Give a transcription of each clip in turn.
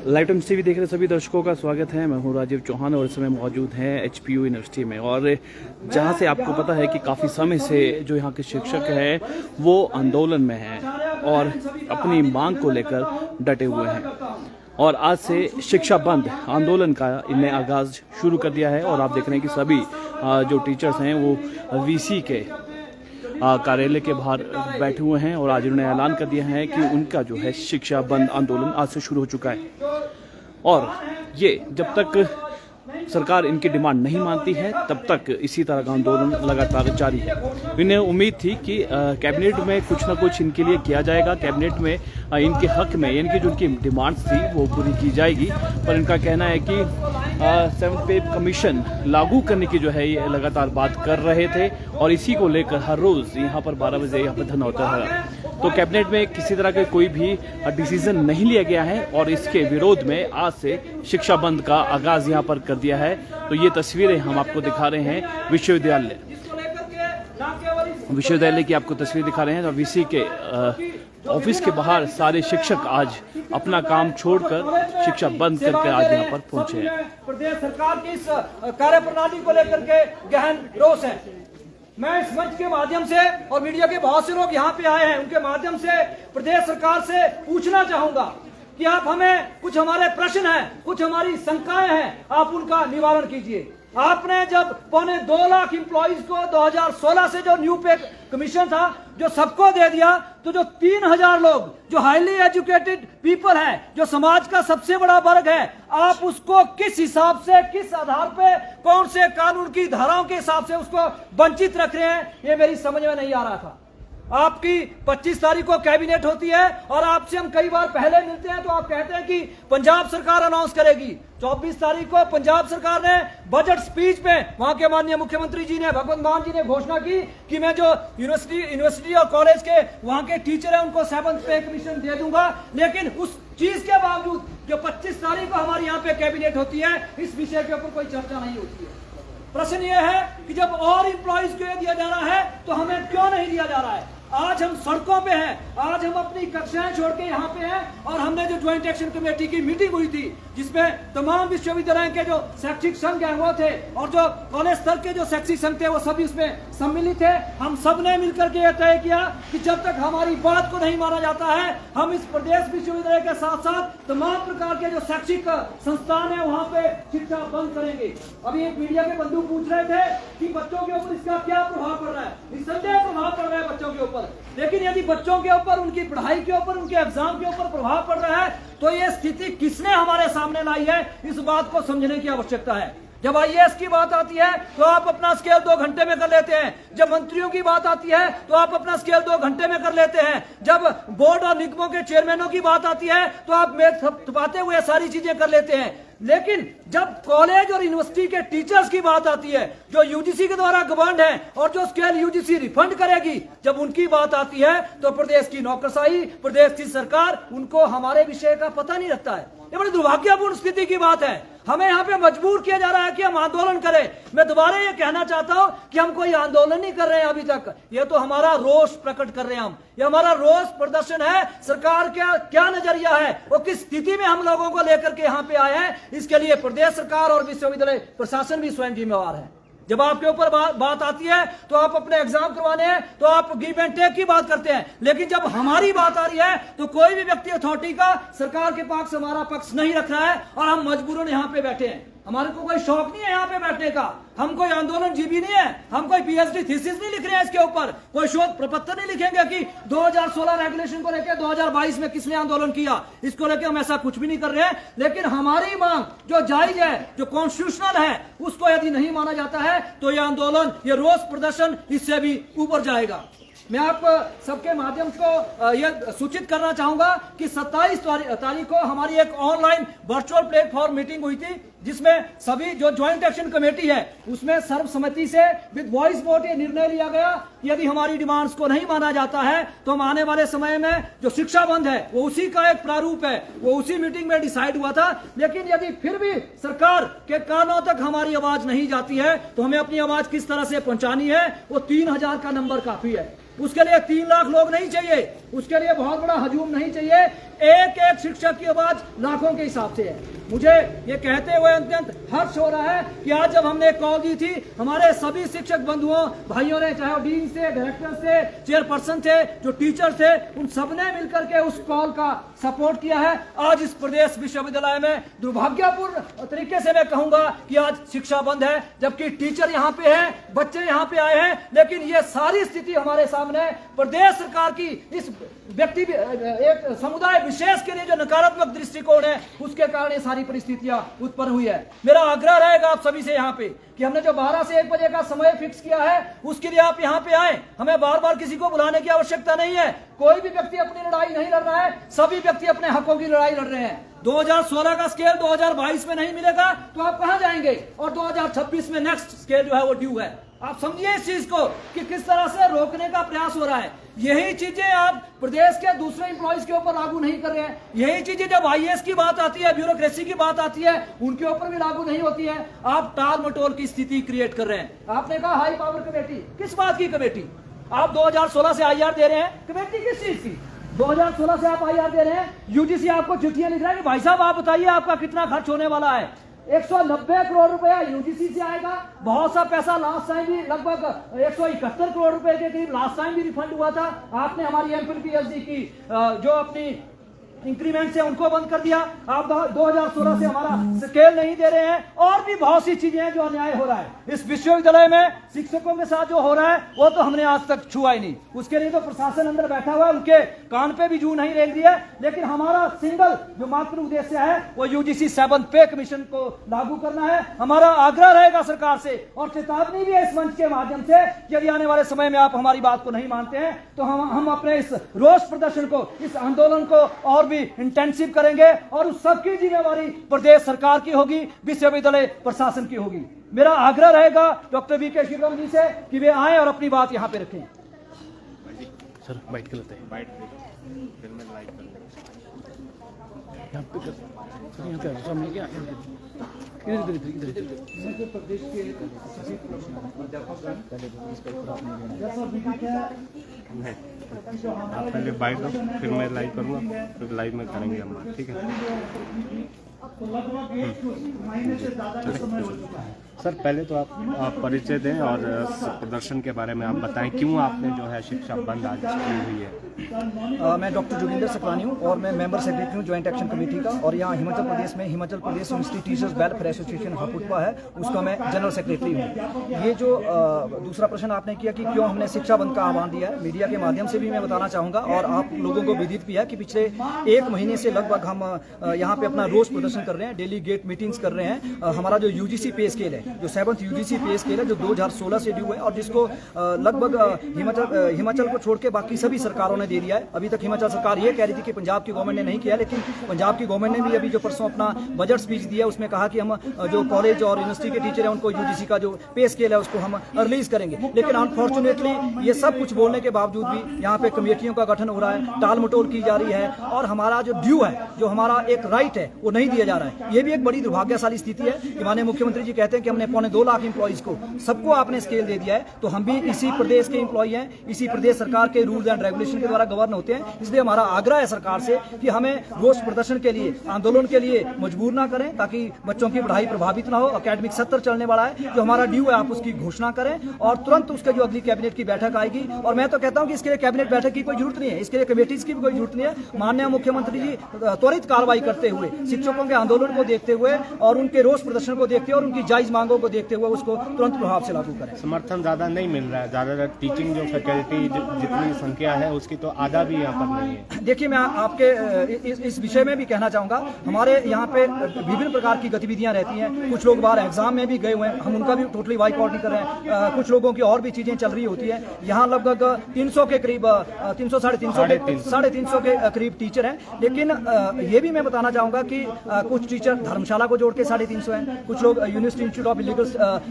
Live times TV देख रहे सभी दर्शकों का स्वागत है। मैं हूं राजीव चौहान और इस समय मौजूद हैं एचपीयू यूनिवर्सिटी में, और जहां से आपको पता है कि काफ़ी समय से जो यहां के शिक्षक हैं वो आंदोलन में हैं और अपनी मांग को लेकर डटे हुए हैं। और आज से शिक्षा बंद आंदोलन का इनने आगाज शुरू कर दिया है और आप देख रहे हैं कि सभी जो टीचर्स हैं वो वीसी के कार्यालय के बाहर बैठे हुए हैं और आज उन्होंने ऐलान कर दिया है कि उनका जो है शिक्षा बंद आंदोलन आज से शुरू हो चुका है। और ये जब तक सरकार इनकी डिमांड नहीं मानती है तब तक इसी तरह का आंदोलन लगातार जारी है। इन्हें उम्मीद थी कि कैबिनेट में कुछ ना कुछ इनके लिए किया जाएगा, कैबिनेट में इनके हक में इनकी जो उनकी डिमांड्स थी वो पूरी की जाएगी, पर इनका कहना है कि 7th पे कमीशन लागू करने की जो है ये लगातार बात कर रहे थे और इसी को लेकर हर रोज़ यहाँ पर 12 बजे यहाँ पर धरना होता है। तो कैबिनेट में किसी तरह का कोई भी डिसीजन नहीं लिया गया है और इसके विरोध में आज से शिक्षा बंद का आगाज यहाँ पर कर दिया है। तो ये तस्वीरें हम आपको दिखा रहे हैं विश्वविद्यालय की आपको तस्वीर दिखा रहे हैं। तो वीसी के ऑफिस के बाहर सारे शिक्षक आज अपना काम छोड़कर शिक्षा बंद करके आज यहाँ पर पहुंचे हैं। प्रदेश सरकार की इस कार्यप्रणाली को लेकर के गहन रोष है। मैं इस मंच के माध्यम से और मीडिया के बहुत से लोग यहाँ पे आए हैं, उनके माध्यम से प्रदेश सरकार से पूछना चाहूंगा कि आप हमें कुछ हमारे प्रश्न हैं, कुछ हमारी शंकाएं हैं, आप उनका निवारण कीजिए। आपने जब 2.25 लाख एम्प्लॉइज को 2016 से जो न्यू पे कमीशन था जो सबको दे दिया, तो जो 3000 लोग जो हाईली एजुकेटेड पीपल है, जो समाज का सबसे बड़ा वर्ग है, आप उसको किस हिसाब से, किस आधार पे, कौन से कानून की धाराओं के हिसाब से उसको वंचित रख रहे हैं, ये मेरी समझ में नहीं आ रहा था। आपकी 25 तारीख को कैबिनेट होती है और आपसे हम कई बार पहले मिलते हैं तो आप कहते हैं कि पंजाब सरकार अनाउंस करेगी। 24 तारीख को पंजाब सरकार ने बजट स्पीच में वहां के माननीय मुख्यमंत्री जी ने, भगवंत मान जी ने घोषणा की कि मैं जो यूनिवर्सिटी और कॉलेज के वहां के टीचर है उनको 7th पे कमीशन दे दूंगा। लेकिन उस चीज के बावजूद जो 25 तारीख को हमारे यहाँ पे कैबिनेट होती है, इस विषय के ऊपर कोई चर्चा नहीं होती है। प्रश्न यह है कि जब और एम्प्लॉइज को दिया जा रहा है तो हमें क्यों नहीं दिया जा रहा है। आज हम सड़कों पे हैं, आज हम अपनी कक्षाएं छोड़ के यहाँ पे हैं और हमने जो ज्वाइंट एक्शन कमेटी की मीटिंग हुई थी जिसमें तमाम विश्वविद्यालय के जो शैक्षिक संघ है वो थे और जो कॉलेज स्तर के जो शैक्षिक संघ थे वो सभी उसमें सम्मिलित थे। हम सब ने मिलकर के यह तय किया कि जब तक हमारी बात को नहीं माना जाता है हम इस प्रदेश विश्वविद्यालय के साथ साथ तमाम प्रकार के जो शैक्षिक संस्थान है वहाँ पे शिक्षा बंद करेंगे। अभी एक मीडिया के बंधु पूछ रहे थे कि बच्चों के ऊपर इसका क्या प्रभाव पड़ रहा है। निस्संदेह प्रभाव पड़ रहा है बच्चों के ऊपर, लेकिन यदि बच्चों के ऊपर, उनकी पढ़ाई के ऊपर, उनके एग्जाम के ऊपर प्रभाव पड़ रहा है तो ये स्थिति किसने हमारे सामने लाई है, इस बात को समझने की आवश्यकता है। जब आईएएस की बात आती है तो आप अपना स्केल 2 घंटे में कर लेते हैं, जब मंत्रियों की बात आती है तो आप अपना स्केल 2 घंटे में कर लेते हैं, जब बोर्ड और निगमों के चेयरमैनों की बात आती है तो आप थपाते हुए सारी चीजें कर लेते हैं। लेकिन जब कॉलेज और यूनिवर्सिटी के टीचर्स की बात आती है जो यूजीसी के द्वारा गवर्नड है और जो स्केल यूजीसी रिफंड करेगी, जब उनकी बात आती है तो प्रदेश की नौकरशाही, प्रदेश की सरकार, उनको हमारे विषय का पता नहीं लगता है। ये बड़ी दुर्भाग्यपूर्ण स्थिति की बात है। हमें यहाँ पे मजबूर किया जा रहा है कि हम आंदोलन करें। मैं दोबारा ये कहना चाहता हूँ कि हम कोई आंदोलन नहीं कर रहे हैं अभी तक, ये तो हमारा रोष प्रकट कर रहे हैं हम। ये हमारा रोष प्रदर्शन है। सरकार का क्या नजरिया है, वो किस स्थिति में हम लोगों को लेकर के यहाँ पे आए हैं, इसके लिए प्रदेश सरकार और विश्वविद्यालय प्रशासन भी स्वयं जिम्मेवार है। जब आपके ऊपर बात आती है तो आप अपने एग्जाम करवाने हैं तो आप गिव एंड टेक की बात करते हैं, लेकिन जब हमारी बात आ रही है तो कोई भी व्यक्ति अथॉरिटी का सरकार के पास हमारा पक्ष नहीं रख रहा है और हम मजबूरन यहाँ पे बैठे हैं। हमारे को कोई शौक नहीं है यहाँ पे बैठने का, हम कोई आंदोलन जीवी नहीं है, हम कोई पीएचडी थीसिस नहीं लिख रहे हैं, इसके ऊपर कोई शोध प्रपत्र नहीं लिखेंगे कि 2016 रेगुलेशन को लेकर 2022 में किसने आंदोलन किया, इसको लेकर हम ऐसा कुछ भी नहीं कर रहे हैं। लेकिन हमारी मांग जो जायज है, जो कॉन्स्टिट्यूशनल है, उसको यदि नहीं माना जाता है तो यह आंदोलन, ये रोष प्रदर्शन इससे भी ऊपर जाएगा। मैं आप सबके माध्यम को यह सूचित करना चाहूंगा कि 27 तारीख को हमारी एक ऑनलाइन वर्चुअल प्लेटफॉर्म मीटिंग हुई थी जिसमें सभी जो ज्वाइंट एक्शन कमेटी है उसमें सर्वसम्मति से विद वॉइस वोट ये निर्णय लिया गया कि यदि हमारी डिमांड्स को नहीं माना जाता है तो हम आने वाले समय में जो शिक्षा बंद है वो उसी का एक प्रारूप है, वो उसी मीटिंग में डिसाइड हुआ था। लेकिन यदि फिर भी सरकार के कानों तक हमारी आवाज नहीं जाती है तो हमें अपनी आवाज किस तरह से पहुंचानी है, वो 3000 का नंबर काफी है। उसके लिए 3 लाख लोग नहीं चाहिए, उसके लिए बहुत बड़ा हजूम नहीं चाहिए। एक एक शिक्षक की आवाज लाखों के हिसाब से है। मुझे ये कहते हुए अत्यंत हर्ष हो रहा है कि आज जब हमने कॉल दी थी, हमारे सभी शिक्षक बंधुओं भाइयों ने, चाहे वो डीन से, डायरेक्टर से, चेयरपर्सन थे, जो टीचर थे, उन सबने मिलकर के उस कॉल का सपोर्ट किया है। आज इस प्रदेश विश्वविद्यालय में दुर्भाग्यपूर्ण तरीके से मैं कहूंगा कि आज शिक्षा बंद है, जबकि टीचर यहाँ पे हैं, बच्चे यहाँ पे आए हैं, लेकिन ये सारी स्थिति हमारे सामने प्रदेश सरकार की इस व्यक्ति एक समुदाय विशेष के लिए जो नकारात्मक दृष्टिकोण है, उसके कारण ये सारी परिस्थितियां उत्पन्न हुई है। मेरा आग्रह रहेगा आप सभी से यहाँ पे कि हमने जो 12 से 1 बजे का समय फिक्स किया है, उसके लिए आप यहाँ पे आए। हमें बार बार किसी को बुलाने की आवश्यकता नहीं है। कोई भी व्यक्ति अपनी लड़ाई नहीं लड़ रहा है, सभी व्यक्ति अपने हकों की लड़ाई लड़ रहे हैं। 2016 का स्केल 2022 में नहीं मिलेगा तो आप कहां जाएंगे, और 2026 में नेक्स्ट स्केल जो है वो ड्यू है। आप समझिए इस चीज को कि किस तरह से रोकने का प्रयास हो रहा है। यही चीजें आप प्रदेश के दूसरे एम्प्लॉइज के ऊपर लागू नहीं कर रहे हैं। यही चीजें जब आईएएस की बात आती है, ब्यूरोक्रेसी की बात आती है, उनके ऊपर भी लागू नहीं होती है। आप टाल मटोल की स्थिति क्रिएट कर रहे हैं। आपने कहा हाई पावर कमेटी, किस बात की कमेटी? आप 2016 से आईआर दे रहे हैं, कमेटी किस चीज की? 2016 से आप आईआर दे रहे हैं, यूजीसी आपको चिट्ठियां लिख रहा है कि भाई साहब आप बताइए आपका कितना खर्च होने वाला है। 190 करोड़ रुपया यूजीसी से आएगा। बहुत सा पैसा लास्ट टाइम भी लगभग 171 करोड़ रुपए के करीब लास्ट टाइम भी रिफंड हुआ था। आपने हमारी एमफिल पीएचडी की जो अपनी इंक्रीमेंट से उनको बंद कर दिया। आप 2016 से हमारा स्केल नहीं दे रहे हैं, और भी बहुत सी चीजें हैं जो अन्याय हो रहा है इस विश्वविद्यालय में। शिक्षकों के साथ जो हो रहा है वो तो हमने आज तक छुआ ही नहीं। उसके लिए तो प्रशासन अंदर बैठा हुआ है, उनके कान पे भी जू नहीं रेंग रही है। लेकिन हमारा सिंगल जो मात्र उद्देश्य है वो यूजीसी 7th पे कमीशन को लागू करना है। हमारा आग्रह रहेगा सरकार से, और चेतावनी भी है इस मंच के माध्यम से कि यदि आने वाले समय में आप हमारी बात को नहीं मानते हैं तो हम अपने इस रोष प्रदर्शन को, इस आंदोलन को और भी इंटेंसिव करेंगे, और उस सबकी जिम्मेवारी प्रदेश सरकार की होगी, विश्वविद्यालय प्रशासन की होगी। मेरा आग्रह रहेगा डॉक्टर वीके श्रीराम जी से कि वे आए और अपनी बात यहाँ पे रखें। सर बाइट कर लेते हैं, यहाँ पे कर, सर यहाँ पे सामने क्या, इधर प्रदेश के आप पहले बाइट दो, फिर मैं लाइव करूँगा, फिर लाइव में करेंगे हम बात, ठीक है? सर पहले तो आप परिचय दें और प्रदर्शन के बारे में आप बताएं, क्यों आपने जो है शिक्षा बंद आज की हुई है? मैं डॉक्टर जोगिंदर सकरानी हूँ और मैं मेंबर सेक्रेटरी हूँ ज्वाइंट एक्शन कमेटी का, और यहाँ हिमाचल प्रदेश में Himachal Pradesh university teachers welfare association हपुटपा है, उसका मैं जनरल सेक्रेटरी हूँ। ये जो दूसरा प्रश्न आपने किया कि क्यों हमने शिक्षा बंद का आह्वान दिया है, मीडिया के माध्यम से भी मैं बताना चाहूँगा, और आप लोगों को विदित भी है कि पिछले 1 महीने से लगभग हम यहाँ पे अपना रोज प्रदर्शन कर रहे हैं, डेली गेट मीटिंग्स कर रहे हैं। हमारा जो यूजीसी पे स्केल है, जो 7th यूजीसी पे स्केल है, जो 2016 से ड्यू है, और जिसको लगभग हिमाचल को छोड़ के बाकी सभी सरकारों ने दे दिया है। अभी तक हिमाचल सरकार ये कह रही थी कि पंजाब की गवर्नमेंट ने नहीं किया, लेकिन पंजाब की गवर्नमेंट ने भी अभी जो परसों अपना बजट स्पीच दिया उसमें कहा कि हम जो कॉलेज और यूनिवर्सिटी के टीचर है उनको यूजीसी का जो पे स्केल है उसको हम रिलीज करेंगे। लेकिन अनफॉर्चुनेटली ये सब कुछ बोलने के बावजूद भी यहाँ पे कमेटियों का गठन हो रहा है, टाल मटोल की जा रही है, और हमारा जो ड्यू है, जो हमारा एक राइट है, वो नहीं दिया जा रहा है। ये भी एक बड़ी दुर्भाग्यशाली स्थिति है कि माननीय मुख्यमंत्री जी कहते हैं कि हमने 2.25 लाख एम्प्लॉइज को सबको आपने स्केल दे दिया है, तो हम भी इसी प्रदेश के एम्प्लॉय हैं, इसी प्रदेश सरकार के रूल्स एंड रेगुलेशन के द्वारा गवर्न होते हैं। इसलिए हमारा आग्रह है सरकार से कि हमें रोष प्रदर्शन के लिए, आंदोलन के लिए मजबूर ना करें, ताकि बच्चों की पढ़ाई प्रभावित ना हो। एकेडमिक सत्र चलने वाला है, जो हमारा ड्यू है आप उसकी घोषणा करें, और तुरंत उसके जो अगली कैबिनेट की बैठक आएगी। और मैं तो कहता हूं कि इसके लिए कैबिनेट बैठक की कोई जरूरत नहीं है, इसके लिए कमेटीज की भी कोई जरूरत नहीं है। माननीय मुख्यमंत्री जी त्वरित कार्रवाई करते हुए, शिक्षकों के आंदोलन को देखते हुए और उनके रोष प्रदर्शन को देखते हुए और उनकी जायज मांगों को देखते हुए उसको तुरंत प्रभाव से लागू करें। समर्थन ज़्यादा नहीं मिल रहा है, ज़्यादातर टीचिंग जो फैकल्टी जितनी संख्या है उसकी तो आधा भी यहाँ पर नहीं है। देखिए, मैं आपके इस विषय में भी कहना चाहूँगा, हमारे यहाँ पे विभिन्न प्रकार की गतिविधियाँ रहती हैं। कुछ लोग बाहर एग्जाम में भी गए हुए हैं, हम उनका भी टोटली बाइकआउट नहीं कर रहे हैं। कुछ लोगों की और भी चीज़ें चल रही होती है। यहाँ लगभग 300 के करीब 300 साढ़े 300 के करीब टीचर हैं। लेकिन ये भी मैं बताना चाहूँगा कि कुछ टीचर धर्मशाला को जोड़ के 350 हैं, कुछ लोग university institute of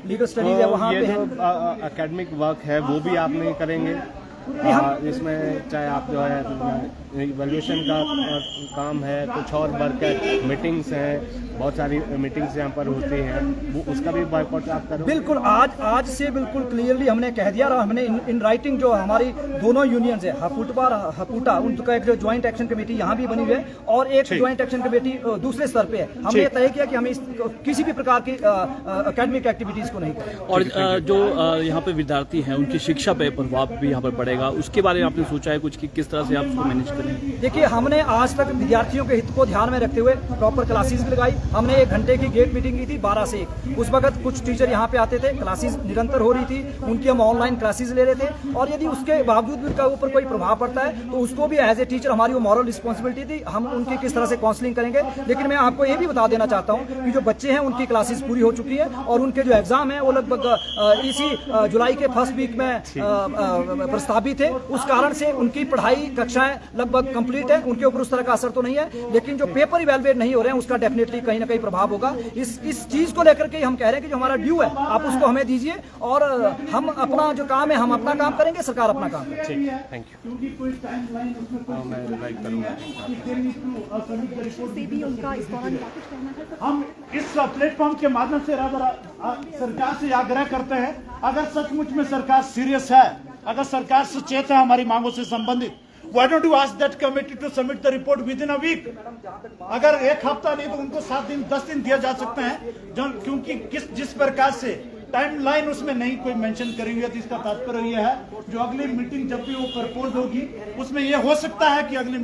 legal studies है वहाँ पे हैं। एकेडमिक वर्क है वो भी आप नहीं करेंगे इसमें, चाहे आप जो है इवैल्यूएशन का काम है, कुछ और वर्क है, मीटिंग्स हैं, बहुत सारी मीटिंग्स यहाँ पर होती हैं, वो उसका भी बॉयकॉट आप करो? बिल्कुल, आज से बिल्कुल क्लियरली हमने कह दिया और हमने इन राइटिंग जो हमारी दोनों यूनियंस है हपुटवा और हपुटा, उनका एक जो ज्वाइंट एक्शन कमेटी यहाँ भी बनी हुई है और एक ज्वाइंट एक्शन कमेटी दूसरे स्तर पे है। हमने ये तय किया कि हमें किसी भी प्रकार की एकेडमिक एक्टिविटीज को नहीं करें। और जो यहाँ पे विद्यार्थी हैं उनकी शिक्षा पे प्रभाव भी यहाँ पर पड़ेगा, उसके बारे में आपने सोचा है कुछ कि किस तरह से आप उसको मैनेज करेंगे? देखिए, हमने आज तक विद्यार्थियों के हित को ध्यान में रखते हुए प्रॉपर क्लासेस भी लगाई। हमने 1 घंटे की गेट मीटिंग की थी 12 से 1। उस वक्त कुछ टीचर यहाँ पे आते थे, क्लासेस निरंतर हो रही थी, उनकी हम ऑनलाइन क्लासेस ले रहे थे और यदि उसके बावजूद भी उनका ऊपर कोई प्रभाव पड़ता है तो उसको भी एज ए टीचर हमारी वो मॉरल रिस्पॉन्सिबिलिटी थी, हम उनकी किस तरह से काउंसलिंग करेंगे। लेकिन मैं आपको ये भी बता देना चाहता हूँ कि जो बच्चे हैं उनकी क्लासेस पूरी हो चुकी है और उनके जो एग्जाम है वो लगभग इसी जुलाई के फर्स्ट वीक में प्रस्तावित है। उस कारण से उनकी पढ़ाई कक्षाएं लगभग कंप्लीट है, उनके ऊपर उस तरह का असर तो नहीं है, लेकिन जो पेपर इवैल्यूएट नहीं हो रहे हैं उसका डेफिनेटली कहीं ना कहीं प्रभाव होगा। इस चीज को लेकर के हम कह रहे हैं कि जो हमारा ड्यू है आप उसको हमें दीजिए और हम अपना जो काम है हम अपना काम करेंगे, सरकार अपना काम करेगी। ठीक है, थैंक यू। मैं लाइक करूँगा। से भी उनका इस दौरान क्या कुछ कहना है? हम इस प्लेटफॉर्म के माध्यम से सरकार से आग्रह करते हैं, अगर सचमुच में सरकार सीरियस है, अगर सरकार सचेत है हमारी मांगों से संबंधित, why don't you ask that committee to submit the report within a week? अगर 1 हफ्ता नहीं तो उनको 7 दिन 10 दिन दिया जा सकते हैं, क्योंकि जिस प्रकार से टाइमलाइन उसमें नहीं कोई मेंशन करी हुई है, तो इसका तात्पर्य यह है जो अगली मीटिंग जब भी वो प्रपोज होगी उसमें यह हो सकता है कि अगली